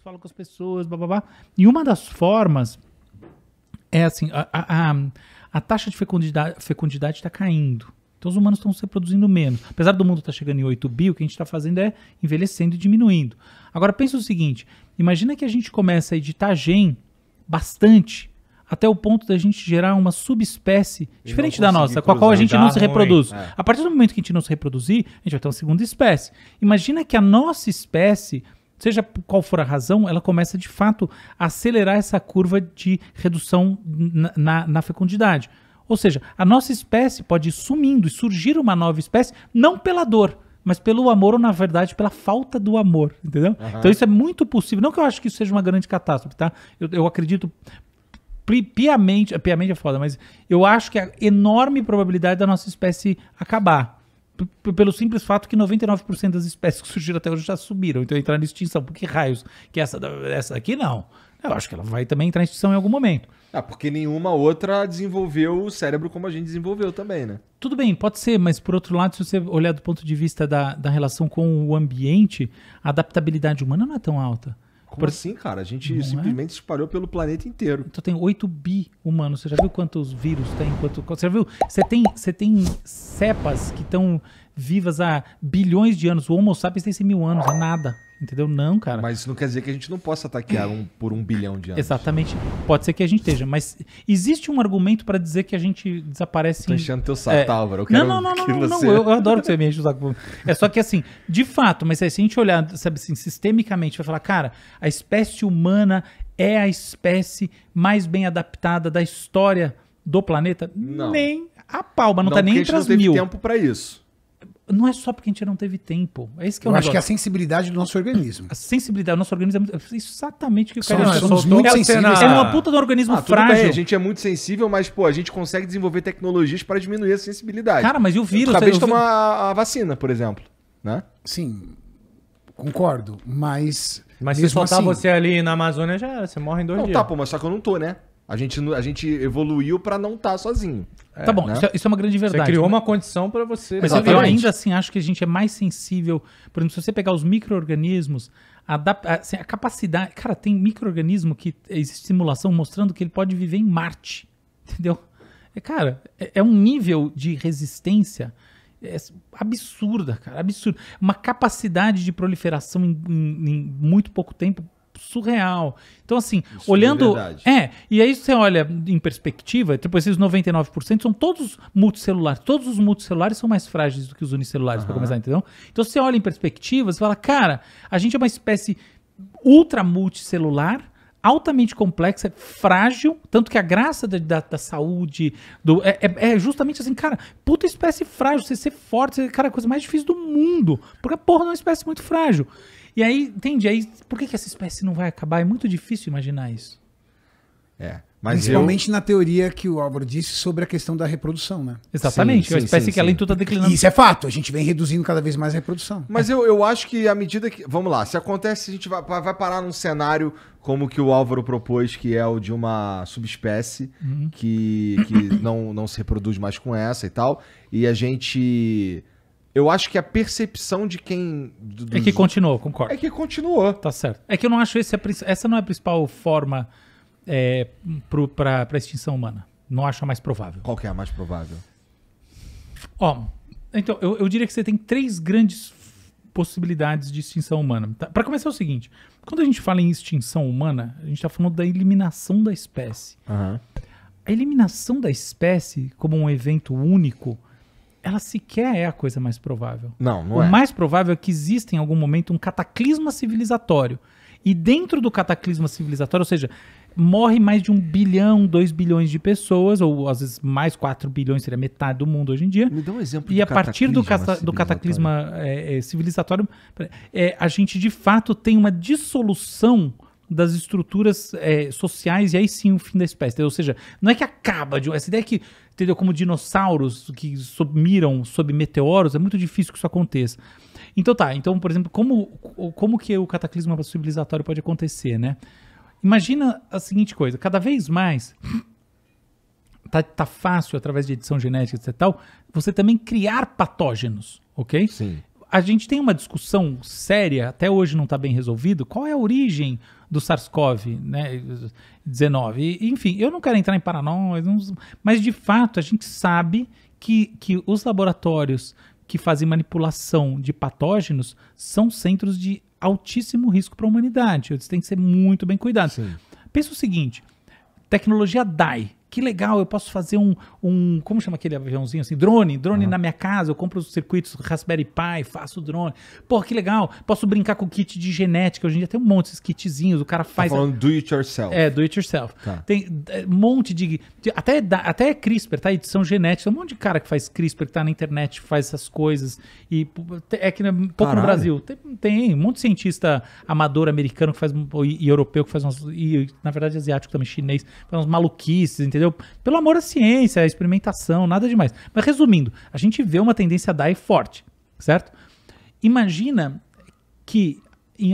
falo com as pessoas, blá. E uma das formas é assim, a taxa de fecundidade está caindo. Então os humanos estão se reproduzindo menos. Apesar do mundo estar chegando em 8 bi, o que a gente está fazendo é envelhecendo e diminuindo. Agora pensa o seguinte, imagina que a gente começa a editar gene bastante, até o ponto da gente gerar uma subespécie diferente da nossa, com a qual a gente não se reproduz. A partir do momento que a gente não se reproduzir, a gente vai ter uma segunda espécie. Imagina que a nossa espécie, seja qual for a razão, ela começa de fato a acelerar essa curva de redução na fecundidade. Ou seja, a nossa espécie pode ir sumindo e surgir uma nova espécie, não pela dor, mas pelo amor, ou na verdade pela falta do amor, entendeu? Então isso é muito possível. Não que eu acho que isso seja uma grande catástrofe, tá? Eu acredito piamente é foda, mas eu acho que a enorme probabilidade da nossa espécie acabar. Pelo simples fato que 99% das espécies que surgiram até hoje já subiram, então entrar em extinção. Por que raios? Que essa daqui não. Eu acho que ela vai também entrar em extinção em algum momento. Porque nenhuma outra desenvolveu o cérebro como a gente desenvolveu também, né? Tudo bem, pode ser, mas por outro lado, se você olhar do ponto de vista da relação com o ambiente, a adaptabilidade humana não é tão alta. Como assim, cara? A gente simplesmente se espalhou pelo planeta inteiro. Então tem 8 bi humanos. Você já viu quantos vírus tem? Você já viu? Você tem cepas que estão vivas há bilhões de anos. O Homo sapiens tem 100 mil anos. É nada. Entendeu? Não, cara. Mas isso não quer dizer que a gente não possa ataquear por 1 bilhão de anos. Exatamente. Pode ser que a gente esteja. Mas existe um argumento para dizer que a gente desaparece... Tô enchendo teu saco, Álvaro. Não. Eu adoro que você me enche o saco. É só que assim, de fato, mas se a gente olhar, sabe assim, sistemicamente, vai falar, cara, a espécie humana é a espécie mais bem adaptada da história do planeta? Não. Nem a pau, mas não tá nem entre as mil. A gente não teve tempo para isso. Não é só porque a gente não teve tempo. É isso que eu acho que é a sensibilidade do nosso organismo. A sensibilidade do nosso organismo é exatamente o que eu quero dizer. Somos muito sensíveis. É uma puta do organismo frágil. Tudo bem, a gente é muito sensível, mas a gente consegue desenvolver tecnologias para diminuir a sensibilidade. Cara, mas e o vírus? Acabei de tomar a vacina, por exemplo, né? Sim, concordo, mas... Mas se soltar você ali na Amazônia, já era, você morre em 2 dias. Não, mas só que eu não tô, né? A gente evoluiu para não estar sozinho. Tá bom, né? Isso é uma grande verdade. Você criou uma condição para você... Mas eu ainda assim acho que a gente é mais sensível. Por exemplo, se você pegar os micro-organismos, a capacidade... Cara, tem micro-organismo que existe simulação mostrando que ele pode viver em Marte. Entendeu? Cara, é um nível de resistência absurda, cara. Absurda. Uma capacidade de proliferação em muito pouco tempo surreal. Então, assim, isso olhando... E aí você olha em perspectiva, tipo, esses 99% são todos multicelulares. Todos os multicelulares são mais frágeis do que os unicelulares, para começar, entendeu? Então, você olha em perspectiva, você fala, cara, a gente é uma espécie ultra multicelular, altamente complexa, frágil, tanto que a graça da saúde é justamente assim, cara, puta espécie frágil, você ser forte, cara, é a coisa mais difícil do mundo, porque a porra é uma espécie muito frágil. E aí, entende? Aí, por que essa espécie não vai acabar? É muito difícil imaginar isso. Mas principalmente na teoria que o Álvaro disse sobre a questão da reprodução, né? Exatamente, a espécie que além de tudo está declinando. Isso é fato, a gente vem reduzindo cada vez mais a reprodução. Mas eu acho que à medida que... Vamos lá, se acontece, a gente vai parar num cenário como que o Álvaro propôs, que é o de uma subespécie que não se reproduz mais com essa e tal, e a gente... Eu acho que a percepção de quem... É que continuou, concordo. É que continuou. Tá certo. É que eu não acho essa não é a principal forma para a extinção humana. Não acho a mais provável. Qual que é a mais provável? Então, eu diria que você tem 3 grandes possibilidades de extinção humana. Tá? Para começar é o seguinte, quando a gente fala em extinção humana, a gente está falando da eliminação da espécie. A eliminação da espécie como um evento único, ela sequer é a coisa mais provável. Não é. O mais provável é que exista em algum momento um cataclisma civilizatório. E dentro do cataclisma civilizatório, ou seja, morre mais de 1 bilhão, 2 bilhões de pessoas, ou às vezes mais 4 bilhões, seria metade do mundo hoje em dia. Me dá um exemplo e a partir do cataclisma civilizatório, a gente de fato tem uma dissolução das estruturas sociais e aí sim o fim da espécie. Entendeu? Ou seja, não é que acaba de... Essa ideia que, entendeu, como dinossauros que miram sob meteoros, é muito difícil que isso aconteça. Então então, por exemplo, como que o cataclisma civilizatório pode acontecer, né? Imagina a seguinte coisa, cada vez mais tá fácil, através de edição genética, etc. tal, você também criar patógenos, ok? Sim. a gente tem uma discussão séria, até hoje não está bem resolvido, qual é a origem do SARS-CoV, né, 19. Enfim, eu não quero entrar em paranoia, mas de fato a gente sabe que os laboratórios que fazem manipulação de patógenos são centros de altíssimo risco para a humanidade. Eles têm que ser muito bem cuidados. Sim. Pensa o seguinte, tecnologia DAI. Que legal, eu posso fazer como chama aquele aviãozinho assim? Drone na minha casa, eu compro os circuitos Raspberry Pi, faço o drone. Pô, que legal, posso brincar com o kit de genética, hoje em dia tem um monte desses kitzinhos, o cara faz... Tá falando do it yourself. Do it yourself. Tá. Tem um monte até CRISPR, tá? Edição genética, tem um monte de cara que faz CRISPR, que tá na internet, faz essas coisas, e é que pouco Caralho. no Brasil. Tem um monte de cientista amador americano que faz, e europeu que faz e na verdade asiático também, chinês, faz umas maluquices, entendeu? Pelo amor à ciência, à experimentação, nada demais. Mas resumindo, a gente vê uma tendência DAI forte, certo? Imagina que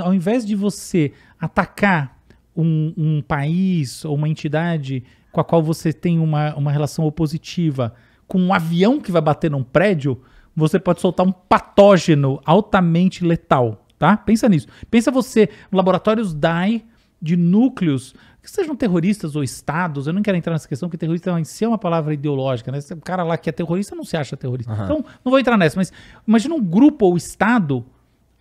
ao invés de você atacar um país ou uma entidade com a qual você tem uma relação opositiva com um avião que vai bater num prédio, você pode soltar um patógeno altamente letal, tá? Pensa nisso. Pensa você, laboratórios DAI de núcleos que sejam terroristas ou estados, eu não quero entrar nessa questão, porque terrorista em si é uma palavra ideológica, né? O cara lá que é terrorista não se acha terrorista. Uhum. Então, não vou entrar nessa, mas imagina um grupo ou estado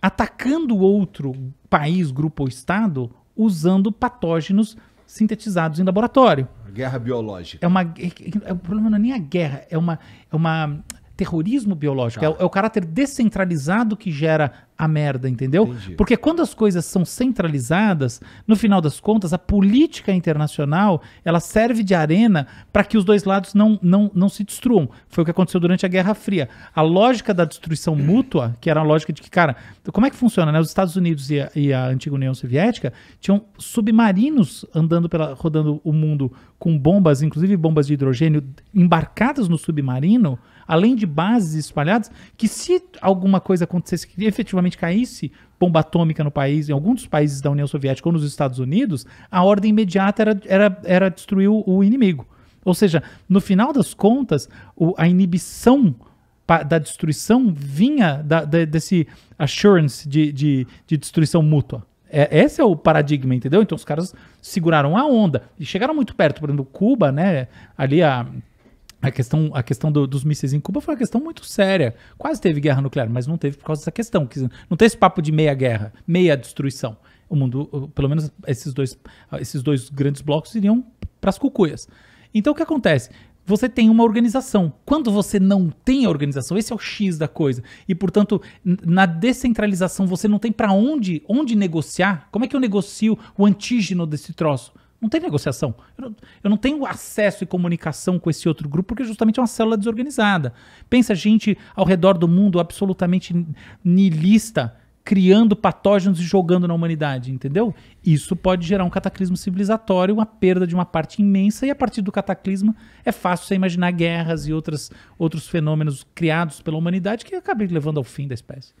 atacando outro país, grupo ou estado, usando patógenos sintetizados em laboratório. Guerra biológica. O problema não é nem a guerra, é uma terrorismo biológico. É o caráter descentralizado que gera a merda, entendeu? Entendi. Porque quando as coisas são centralizadas, no final das contas, a política internacional, ela serve de arena para que os dois lados não se destruam. Foi o que aconteceu durante a Guerra Fria. A lógica da destruição mútua, que era a lógica de que, cara, como é que funciona, né? Os Estados Unidos e a antiga União Soviética tinham submarinos rodando o mundo com bombas, inclusive bombas de hidrogênio, embarcadas no submarino, além de bases espalhadas, que se alguma coisa acontecesse, que efetivamente caísse bomba atômica no país, em algum dos países da União Soviética ou nos Estados Unidos, a ordem imediata era destruir o inimigo. Ou seja, no final das contas, a inibição da destruição vinha desse assurance de destruição mútua. Esse é o paradigma, entendeu? Então os caras seguraram a onda e chegaram muito perto. Por exemplo, Cuba, né? Ali a questão dos mísseis em Cuba foi uma questão muito séria. Quase teve guerra nuclear, mas não teve por causa dessa questão. Não tem esse papo de meia guerra, meia destruição. O mundo, pelo menos esses dois grandes blocos iriam para as cucuias. Então o que acontece? Você tem uma organização. Quando você não tem a organização, esse é o X da coisa. E, portanto, na descentralização, você não tem para onde negociar. Como é que eu negocio o antígeno desse troço? Não tem negociação. Eu não tenho acesso e comunicação com esse outro grupo, porque justamente é uma célula desorganizada. Pensa gente ao redor do mundo absolutamente nihilista, criando patógenos e jogando na humanidade, entendeu? Isso pode gerar um cataclismo civilizatório, uma perda de uma parte imensa, e a partir do cataclisma é fácil você imaginar guerras e outros fenômenos criados pela humanidade que acabam levando ao fim da espécie.